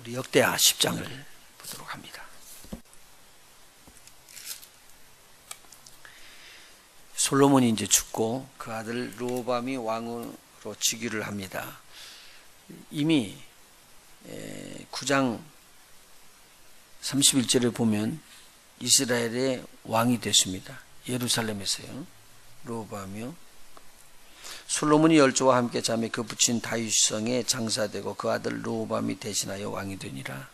우리 역대하 10장을 보도록 합니다. 솔로몬이 이제 죽고 그 아들 르호보암이 왕으로 즉위를 합니다. 이미 9장 31절에 보면 이스라엘의 왕이 됐습니다. 예루살렘에서요. 르호보암이요. 솔로몬이 열조와 함께 잠에 그 부친 다윗성에 장사되고 그 아들 르호보암이 대신하여 왕이 되니라.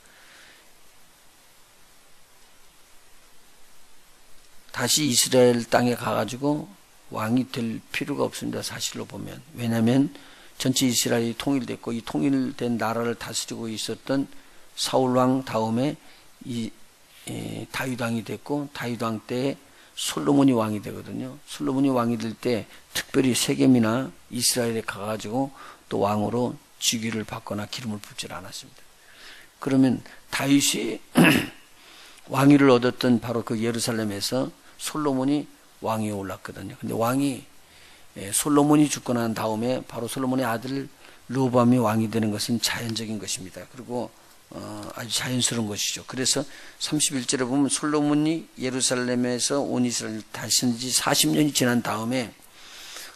다시 이스라엘 땅에 가가지고 왕이 될 필요가 없습니다. 사실로 보면. 왜냐하면 전체 이스라엘이 통일됐고 이 통일된 나라를 다스리고 있었던 사울왕 다음에 다윗왕이 됐고 다윗왕 때 솔로몬이 왕이 되거든요. 솔로몬이 왕이 될 때 특별히 세겜이나 이스라엘에 가가지고 또 왕으로 직위를 받거나 기름을 붓질 않았습니다. 그러면 다윗이 왕위를 얻었던 바로 그 예루살렘에서 솔로몬이 왕위에 올랐거든요. 근데 왕이 솔로몬이 죽고 난 다음에 바로 솔로몬의 아들 르호보암이 왕이 되는 것은 자연적인 것입니다. 그리고 아주 자연스러운 것이죠. 그래서 31절에 보면 솔로몬이 예루살렘에서 온 이스라엘을 다스린 지 40년이 지난 다음에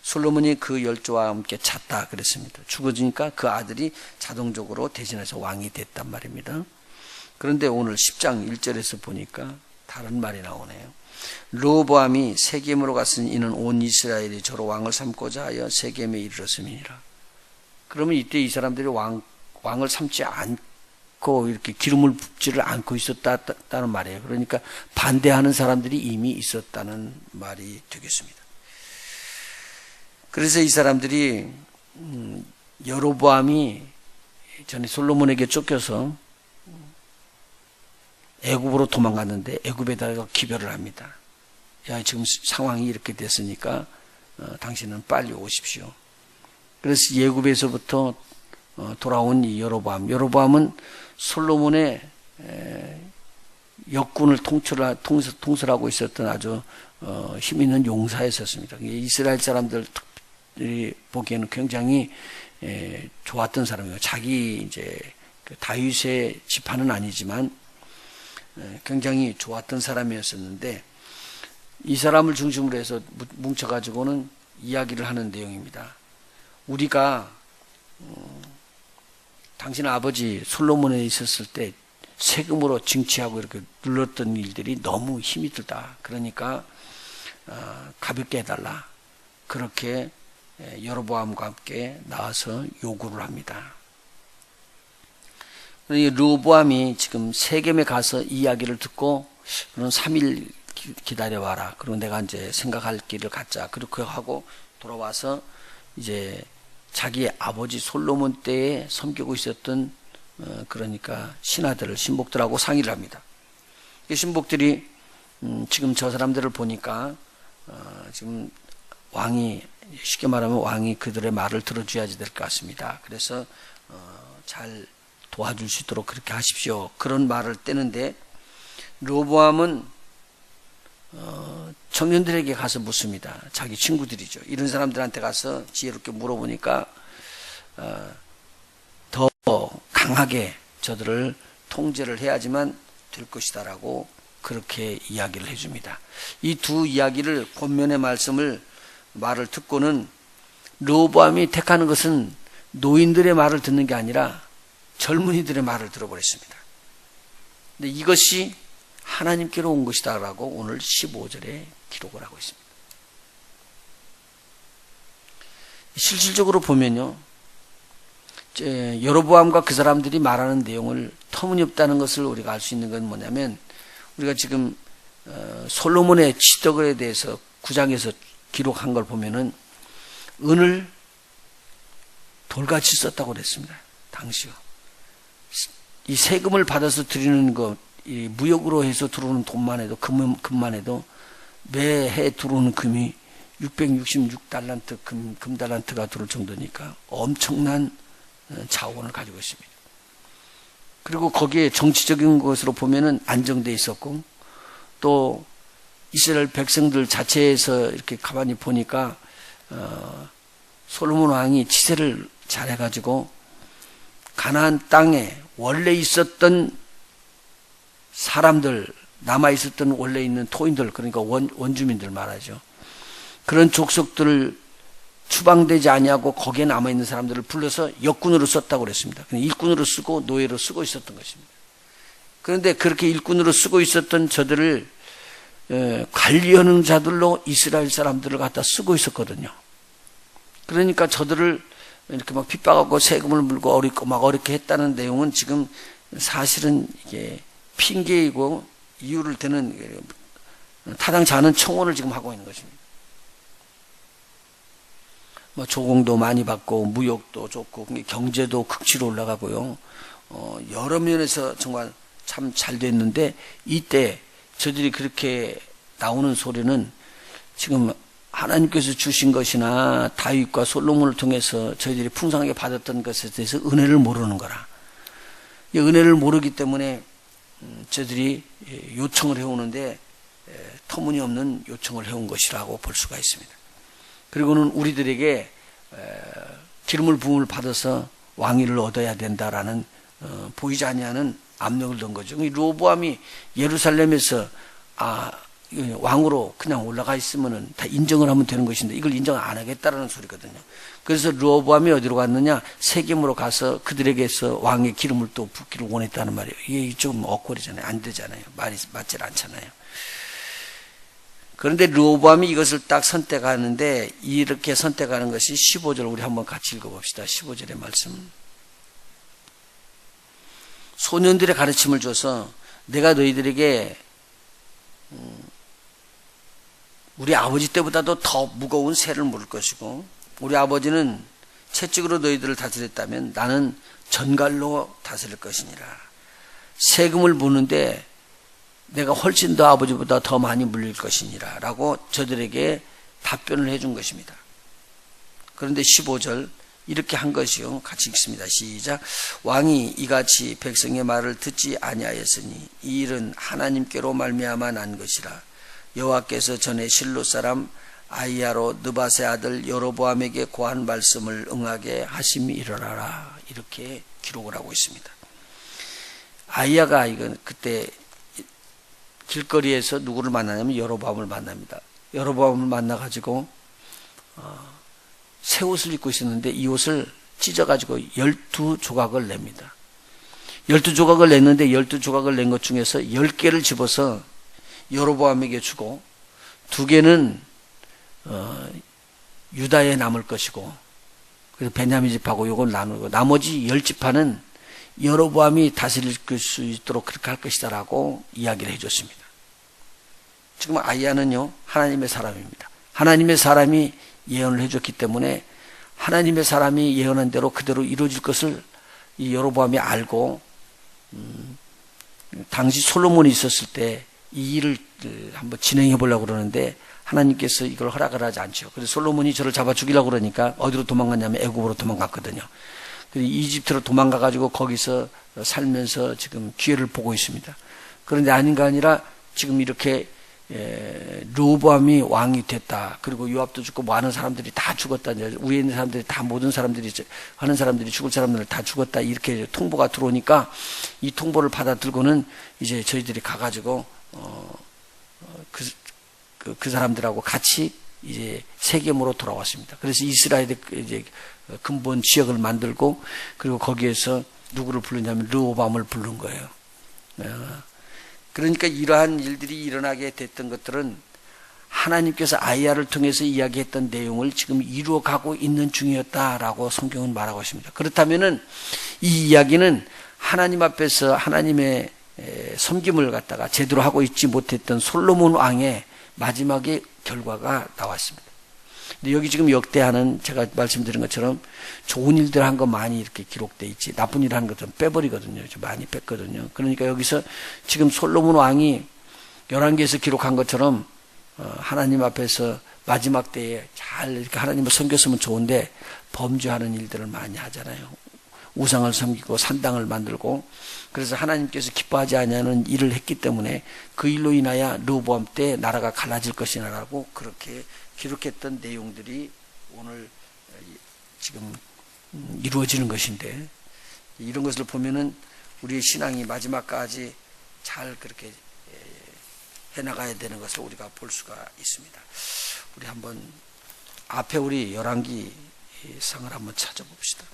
솔로몬이 그 열조와 함께 잤다 그랬습니다. 죽어지니까 그 아들이 자동적으로 대신해서 왕이 됐단 말입니다. 그런데 오늘 10장 1절에서 보니까 다른 말이 나오네요. 르호보암이 세겜으로 갔으니 이는 온 이스라엘이 저로 왕을 삼고자 하여 세겜에 이르렀음이니라. 그러면 이때 이 사람들이 왕을 삼지 않고 이렇게 기름을 붓지를 않고 있었다는 말이에요. 그러니까 반대하는 사람들이 이미 있었다는 말이 되겠습니다. 그래서 이 사람들이 여로보암이 전에 솔로몬에게 쫓겨서 애굽으로 도망갔는데 애굽에다가 기별을 합니다. 야, 지금 상황이 이렇게 됐으니까 당신은 빨리 오십시오. 그래서 애굽에서부터 돌아온 이 여로보암은 솔로몬의 역군을 통솔하고 있었던 아주 힘 있는 용사였었습니다. 이스라엘 사람들이 보기에는 굉장히 좋았던 사람이에요. 자기 이제 다윗의 지파는 아니지만 굉장히 좋았던 사람이었었는데 이 사람을 중심으로 해서 뭉쳐가지고는 이야기를 하는 내용입니다. 우리가 당신 아버지 솔로몬에 있었을 때 세금으로 징치하고 이렇게 눌렀던 일들이 너무 힘이 들다. 그러니까 가볍게 해달라. 그렇게 여로보암과 함께 나와서 요구를 합니다. 르호보암이 지금 세겜에 가서 이야기를 듣고 그런 3일 기다려봐라. 그리고 내가 이제 생각할 길을 갖자. 그렇게 하고 돌아와서 이제 자기 아버지 솔로몬 때에 섬기고 있었던 그러니까 신복들하고 상의를 합니다. 이 신복들이 지금 저 사람들을 보니까 지금 왕이 쉽게 말하면 왕이 그들의 말을 들어줘야지 될 것 같습니다. 그래서 잘 도와줄 수 있도록 그렇게 하십시오. 그런 말을 떼는데 르호보암은 청년들에게 가서 묻습니다. 자기 친구들이죠. 이런 사람들한테 가서 지혜롭게 물어보니까 더 강하게 저들을 통제를 해야지만 될 것이다라고 그렇게 이야기를 해줍니다. 이 두 이야기를 본면의 말을 듣고는 르호보암이 택하는 것은 노인들의 말을 듣는 게 아니라 젊은이들의 말을 들어버렸습니다. 근데 이것이 하나님께로 온 것이다라고 오늘 15절에 기록을 하고 있습니다. 실질적으로 보면요, 여로보암과 그 사람들이 말하는 내용을 터무니없다는 것을 우리가 알 수 있는 건 뭐냐면 우리가 지금 솔로몬의 지덕에 대해서 9장에서 기록한 걸 보면은 은을 돌같이 썼다고 그랬습니다. 당시요. 이 세금을 받아서 드리는 것, 이 무역으로 해서 들어오는 돈만 해도 금만 해도 매해 들어오는 금이 666달란트 금달란트가 들어올 정도니까 엄청난 자원을 가지고 있습니다. 그리고 거기에 정치적인 것으로 보면은 안정돼 있었고 또 이스라엘 백성들 자체에서 이렇게 가만히 보니까 솔로몬 왕이 치세를 잘해가지고 가나안 땅에 원래 있었던 사람들, 남아있었던 원래 있는 토인들, 그러니까 원주민들 말하죠. 그런 족속들을 추방되지 아니하고 거기에 남아있는 사람들을 불러서 역군으로 썼다고 그랬습니다. 일꾼으로 쓰고 노예로 쓰고 있었던 것입니다. 그런데 그렇게 일꾼으로 쓰고 있었던 저들을 관리하는 자들로 이스라엘 사람들을 갖다 쓰고 있었거든요. 그러니까 저들을 이렇게 막 핍박하고 세금을 물고 막 어렵게 했다는 내용은 지금 사실은 이게 핑계이고 이유를 대는 타당치 않은 청원을 지금 하고 있는 것입니다. 뭐 조공도 많이 받고 무역도 좋고 경제도 극치로 올라가고요. 여러 면에서 정말 참 잘 됐는데 이때 저들이 그렇게 나오는 소리는 지금 하나님께서 주신 것이나 다윗과 솔로몬을 통해서 저희들이 풍성하게 받았던 것에 대해서 은혜를 모르는 거라. 이 은혜를 모르기 때문에 저들이 요청을 해오는데 터무니없는 요청을 해온 것이라고 볼 수가 있습니다. 그리고는 우리들에게 기름을 부음을 받아서 왕위를 얻어야 된다라는 보이지 아니하는 압력을 넣은 거죠. 르호보암이 예루살렘에서 왕으로 그냥 올라가 있으면은 다 인정을 하면 되는 것인데 이걸 인정 안 하겠다라는 소리거든요. 그래서 르호보암이 어디로 갔느냐? 세겜으로 가서 그들에게서 왕의 기름을 또 붓기를 원했다는 말이에요. 이게 좀 억울하잖아요. 안 되잖아요. 말이 맞질 않잖아요. 그런데 르호보암이 이것을 딱 선택하는데 이렇게 선택하는 것이 15절 우리 한번 같이 읽어봅시다. 15절의 말씀. 소년들의 가르침을 줘서 내가 너희들에게 우리 아버지 때보다도 더 무거운 세를 물을 것이고 우리 아버지는 채찍으로 너희들을 다스렸다면 나는 전갈로 다스릴 것이니라. 세금을 부는데 내가 훨씬 더 아버지보다 더 많이 물릴 것이니라 라고 저들에게 답변을 해준 것입니다. 그런데 15절 이렇게 한 것이요. 같이 읽습니다. 시작. 왕이 이같이 백성의 말을 듣지 아니하였으니 이 일은 하나님께로 말미암아 난 것이라. 여호와께서 전에 실로 사람 아이야로 느밧의 아들 여로보암에게 고한 말씀을 응하게 하심이 일어나라. 이렇게 기록을 하고 있습니다. 아이야가 이건 그때 길거리에서 누구를 만나냐면 여로보암을 만납니다. 여로보암을 만나가지고 새 옷을 입고 있었는데 이 옷을 찢어가지고 12조각을 냅니다. 12조각을 냈는데 12조각을 낸 것 중에서 10개를 집어서 여로보암에게 주고 2개는 유다에 남을 것이고 그래서 베냐민 집하고 요걸 나누고 나머지 10지파는 여로보암이 다스릴 수 있도록 그렇게 할 것이다 라고 이야기를 해줬습니다. 지금 아이야는요 하나님의 사람입니다. 하나님의 사람이 예언을 해줬기 때문에 하나님의 사람이 예언한 대로 그대로 이루어질 것을 이 여로보암이 알고 당시 솔로몬이 있었을 때 이 일을 한번 진행해 보려고 그러는데 하나님께서 이걸 허락을 하지 않죠. 그래서 솔로몬이 저를 잡아 죽이려고 그러니까 어디로 도망갔냐면 애굽으로 도망갔거든요. 그래서 이집트로 도망가가지고 거기서 살면서 지금 기회를 보고 있습니다. 그런데 아닌가 아니라 지금 이렇게 르호보암이 왕이 됐다. 그리고 요압도 죽고 많은 사람들이 다 죽었다. 위에 있는 사람들이 다 모든 사람들이 하는 사람들이 죽을 사람들 다 죽었다. 이렇게 통보가 들어오니까 이 통보를 받아들고는 이제 저희들이 가가지고 그 사람들하고 같이 이제 세겜으로 돌아왔습니다. 그래서 이스라엘의 이제 근본 지역을 만들고 그리고 거기에서 누구를 부르냐면 르호보암을 부른 거예요. 그러니까 이러한 일들이 일어나게 됐던 것들은 하나님께서 아이야를 통해서 이야기했던 내용을 지금 이루어가고 있는 중이었다라고 성경은 말하고 있습니다. 그렇다면은 이 이야기는 하나님 앞에서 하나님의 섬김을 갖다가 제대로 하고 있지 못했던 솔로몬 왕의 마지막의 결과가 나왔습니다. 근데 여기 지금 역대하는 제가 말씀드린 것처럼 좋은 일들 한 거 많이 이렇게 기록돼 있지 나쁜 일 한 것들은 빼버리거든요. 좀 많이 뺐거든요. 그러니까 여기서 지금 솔로몬 왕이 11개에서 기록한 것처럼 하나님 앞에서 마지막 때에 잘 이렇게 하나님을 섬겼으면 좋은데 범죄하는 일들을 많이 하잖아요. 우상을 섬기고 산당을 만들고 그래서 하나님께서 기뻐하지 아니하는 일을 했기 때문에 그 일로 인하여 르호보암 때 나라가 갈라질 것이라고 그렇게 기록했던 내용들이 오늘 지금 이루어지는 것인데 이런 것을 보면은 우리의 신앙이 마지막까지 잘 그렇게 해나가야 되는 것을 우리가 볼 수가 있습니다. 우리 한번 앞에 우리 열왕기 상을 한번 찾아봅시다.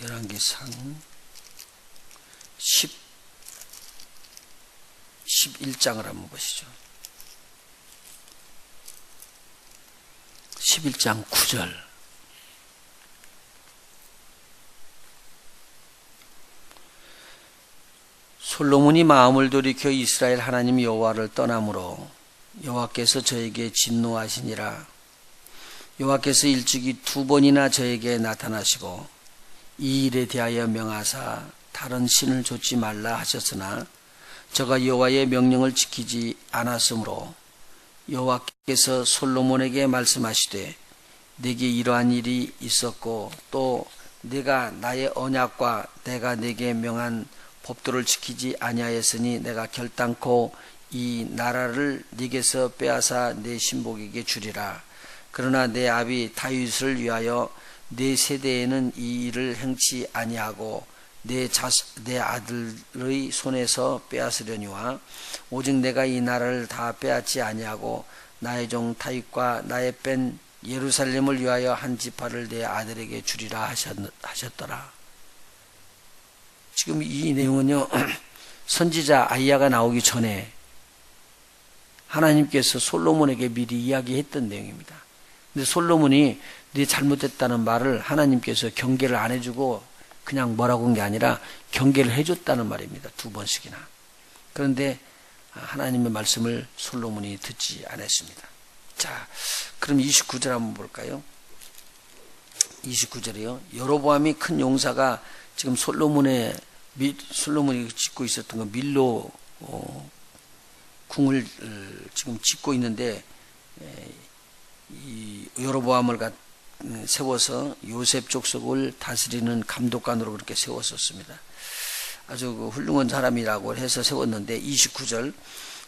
열왕기상 11장을 한번 보시죠. 11장 9절. 솔로몬이 마음을 돌이켜 이스라엘 하나님 여호와를 떠나므로 여호와께서 저에게 진노하시니라. 여호와께서 일찍이 2번이나 저에게 나타나시고 이 일에 대하여 명하사 다른 신을 좇지 말라 하셨으나 저가 여호와의 명령을 지키지 않았으므로 여호와께서 솔로몬에게 말씀하시되 내게 이러한 일이 있었고 또 내가 나의 언약과 내가 내게 명한 법도를 지키지 아니하였으니 내가 결단코 이 나라를 네게서 빼앗아 내 신복에게 주리라. 그러나 내 아비 다윗을 위하여 내 세대에는 이 일을 행치 아니하고 내 아들의 손에서 빼앗으려니와 오직 내가 이 나라를 다 빼앗지 아니하고 나의 종 다윗과 나의 뺀 예루살렘을 위하여 한 지파를 내 아들에게 주리라 하셨더라. 지금 이 내용은요, 선지자 아이야가 나오기 전에 하나님께서 솔로몬에게 미리 이야기했던 내용입니다. 근데 솔로몬이 네 잘못했다는 말을 하나님께서 경계를 안 해주고 그냥 뭐라고 한 게 아니라 경계를 해줬다는 말입니다. 2번씩이나. 그런데 하나님의 말씀을 솔로몬이 듣지 않았습니다. 자, 그럼 29절 한번 볼까요? 29절이요. 여로보암이 큰 용사가 지금 솔로몬이 짓고 있었던 거 밀로 궁을 지금 짓고 있는데 이 여로보암을 세워서 요셉 족속을 다스리는 감독관으로 그렇게 세웠었습니다. 아주 훌륭한 사람이라고 해서 세웠는데 29절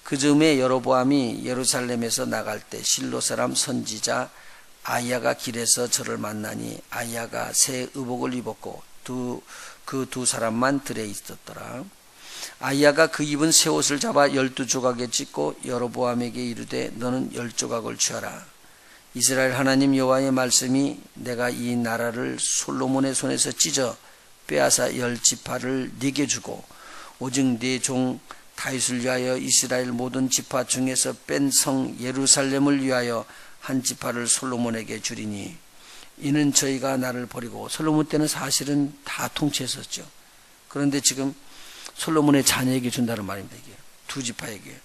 그 즈음에 여로보암이 예루살렘에서 나갈 때 실로 사람 선지자 아이야가 길에서 저를 만나니 아이야가 새 의복을 입었고 그 두 사람만 들에 있었더라. 아이야가 그 입은 새 옷을 잡아 12조각에 찢고 여로보암에게 이르되 너는 10조각을 취하라. 이스라엘 하나님 여호와의 말씀이 내가 이 나라를 솔로몬의 손에서 찢어 빼앗아 10지파를 네게 주고 오직 네 종 다윗을 위하여 이스라엘 모든 지파 중에서 뺀 성 예루살렘을 위하여 한 지파를 솔로몬에게 주리니 이는 저희가 나를 버리고 솔로몬 때는 사실은 다 통치했었죠. 그런데 지금 솔로몬의 자녀에게 준다는 말입니다. 이게 두 지파에게.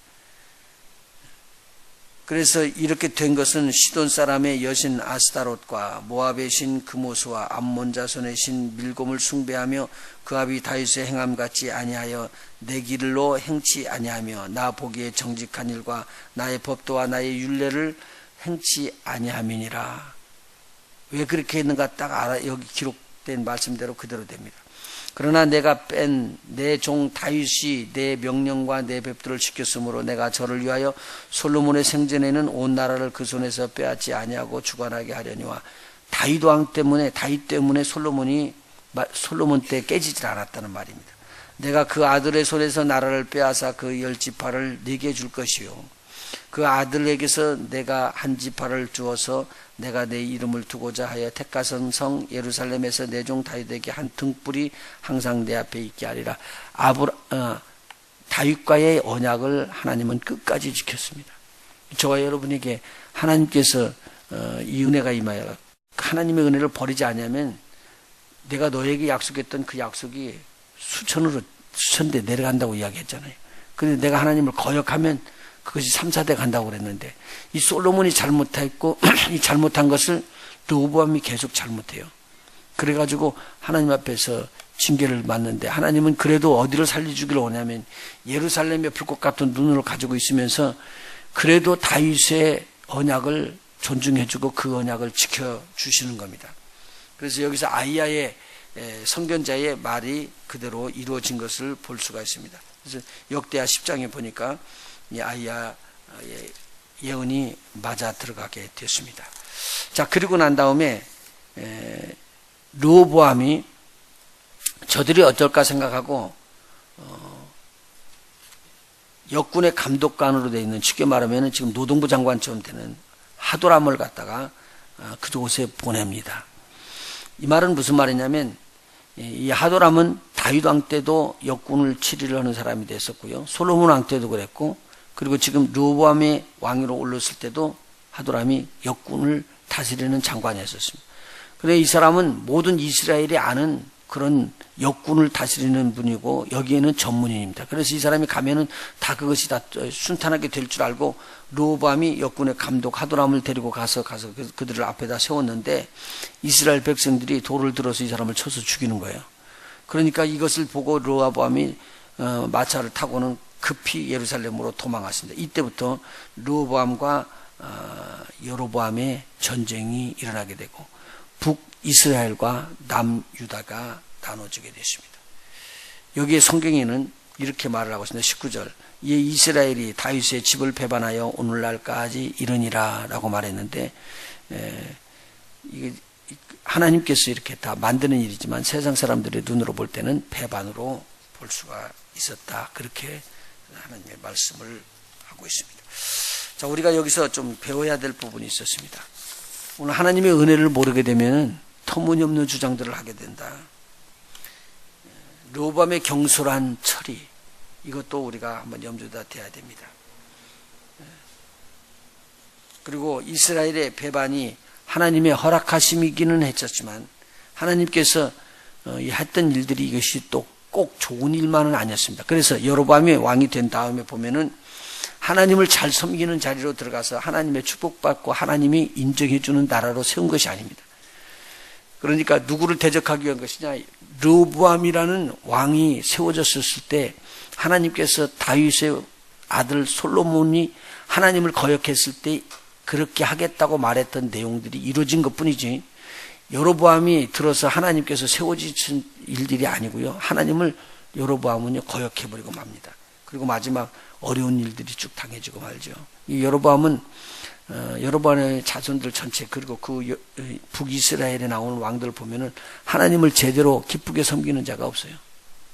그래서 이렇게 된 것은 시돈 사람의 여신 아스타롯과 모압의 신 그모스와 암몬 자손의 신 밀곰을 숭배하며 그 아비 다윗의 행함 같지 아니하여 내 길로 행치 아니하며 나 보기에 정직한 일과 나의 법도와 나의 율례를 행치 아니함이니라. 왜 그렇게 했는가 딱 알아. 여기 기록된 말씀대로 그대로 됩니다. 그러나 내가 뺀 내 종 다윗이 내 명령과 내 법도를 지켰으므로 내가 저를 위하여 솔로몬의 생전에는 온 나라를 그 손에서 빼앗지 아니하고 주관하게 하려니와 다윗 때문에 솔로몬 때 깨지질 않았다는 말입니다. 내가 그 아들의 손에서 나라를 빼앗아 그 10지파를 네게 줄 것이요 그 아들에게서 내가 한 지파를 주어서 내가 내 이름을 두고자 하여 택하선 성 예루살렘에서 내 종 다윗에게 한 등불이 항상 내 앞에 있게 하리라. 다윗과의 언약을 하나님은 끝까지 지켰습니다. 저와 여러분에게 하나님께서 이 은혜가 임하여 하나님의 은혜를 버리지 않으면 내가 너에게 약속했던 그 약속이 수천 대 내려간다고 이야기했잖아요. 그런데 내가 하나님을 거역하면 그것이 3, 4대 간다고 그랬는데 이 솔로몬이 잘못했고 이 잘못한 것을 르호보암이 계속 잘못해요. 그래가지고 하나님 앞에서 징계를 받는데 하나님은 그래도 어디를 살려주기를 원하면 예루살렘의 불꽃 같은 눈을 가지고 있으면서 그래도 다윗의 언약을 존중해주고 그 언약을 지켜주시는 겁니다. 그래서 여기서 아이야의 선견자의 말이 그대로 이루어진 것을 볼 수가 있습니다. 그래서 역대하 10장에 보니까 이 아이야의 예언이 맞아 들어가게 됐습니다. 자, 그리고 난 다음에 르호보암이 저들이 어떨까 생각하고 역군의 감독관으로 되어 있는, 쉽게 말하면 지금 노동부 장관처럼 되는 하도람을 갖다가 그곳에 보냅니다. 이 말은 무슨 말이냐면, 이 하도람은 다윗 왕 때도 역군을 치리를 하는 사람이 됐었고요. 솔로몬 왕 때도 그랬고, 그리고 지금 르호보암이 왕위로 올랐을 때도 하도람이 역군을 다스리는 장관이었습니다. 그런데 이 사람은 모든 이스라엘이 아는 그런 역군을 다스리는 분이고 여기에는 전문인입니다. 그래서 이 사람이 가면은 다 그것이 다 순탄하게 될 줄 알고 르호보암이 역군의 감독 하도람을 데리고 가서 그들을 앞에다 세웠는데 이스라엘 백성들이 돌을 들어서 이 사람을 쳐서 죽이는 거예요. 그러니까 이것을 보고 르호보암이 마차를 타고는 급히 예루살렘으로 도망갔습니다. 이때부터 르호보암과 여로보암의 전쟁이 일어나게 되고 북이스라엘과 남유다가 나눠지게 됐습니다. 여기에 성경에는 이렇게 말을 하고 있습니다. 19절. 이에 이스라엘이 다윗의 집을 배반하여 오늘날까지 이르니라 라고 말했는데, 이게 하나님께서 이렇게 다 만드는 일이지만 세상 사람들의 눈으로 볼 때는 배반으로 볼 수가 있었다. 그렇게 하나님의 말씀을 하고 있습니다. 자, 우리가 여기서 좀 배워야 될 부분이 있었습니다. 오늘 하나님의 은혜를 모르게 되면 터무니없는 주장들을 하게 된다. 르호보암의 경솔한 처리, 이것도 우리가 한번 염두에다 둬야 됩니다. 그리고 이스라엘의 배반이 하나님의 허락하심이기는 했었지만 하나님께서 했던 일들이 이것이 또 꼭 좋은 일만은 아니었습니다. 그래서 여로보암이 왕이 된 다음에 보면은 하나님을 잘 섬기는 자리로 들어가서 하나님의 축복받고 하나님이 인정해주는 나라로 세운 것이 아닙니다. 그러니까 누구를 대적하기 위한 것이냐, 르호보암이라는 왕이 세워졌을 때 하나님께서 다윗의 아들 솔로몬이 하나님을 거역했을 때 그렇게 하겠다고 말했던 내용들이 이루어진 것뿐이지, 여로보암이 들어서 하나님께서 세워지신 일들이 아니고요, 하나님을 여로보암은 거역해버리고 맙니다. 그리고 마지막 어려운 일들이 쭉 당해지고 말죠. 이 여로보암은 여로보암의 자손들 전체, 그리고 그 북이스라엘에 나오는 왕들 보면은 하나님을 제대로 기쁘게 섬기는 자가 없어요.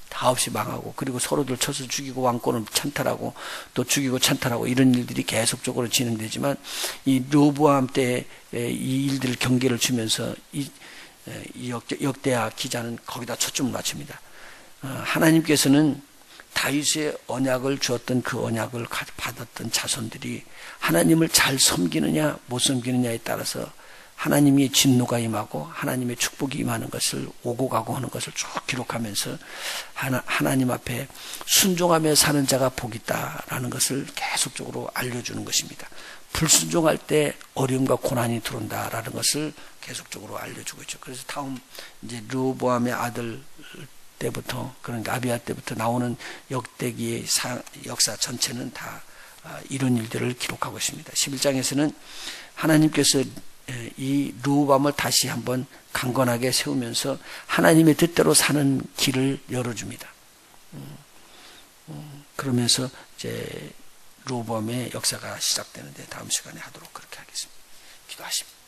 다 없이 망하고, 그리고 서로들 쳐서 죽이고 왕권을 찬탈하고 또 죽이고 찬탈하고 이런 일들이 계속적으로 진행되지만 이 르호보암 때 이 일들 경계를 주면서 이 역대하 기자는 거기다 초점을 맞춥니다. 하나님께서는 다윗의 언약을 주었던 그 언약을 받았던 자손들이 하나님을 잘 섬기느냐 못 섬기느냐에 따라서 하나님의 진노가 임하고 하나님의 축복이 임하는 것을 오고 가고 하는 것을 쭉 기록하면서 하나님 앞에 순종하며 사는 자가 복이 있다라는 것을 계속적으로 알려주는 것입니다. 불순종할 때 어려움과 고난이 들어온다라는 것을 계속적으로 알려주고 있죠. 그래서 다음 이제 르호보암의 아들 때부터, 그러니까 아비야 때부터 나오는 역대기의 역사 전체는 다 이런 일들을 기록하고 있습니다. 11장에서는 하나님께서 이 르호보암을 다시 한번 강건하게 세우면서 하나님의 뜻대로 사는 길을 열어줍니다. 그러면서 이제 르호보암의 역사가 시작되는데 다음 시간에 하도록 그렇게 하겠습니다. 기도하십니다.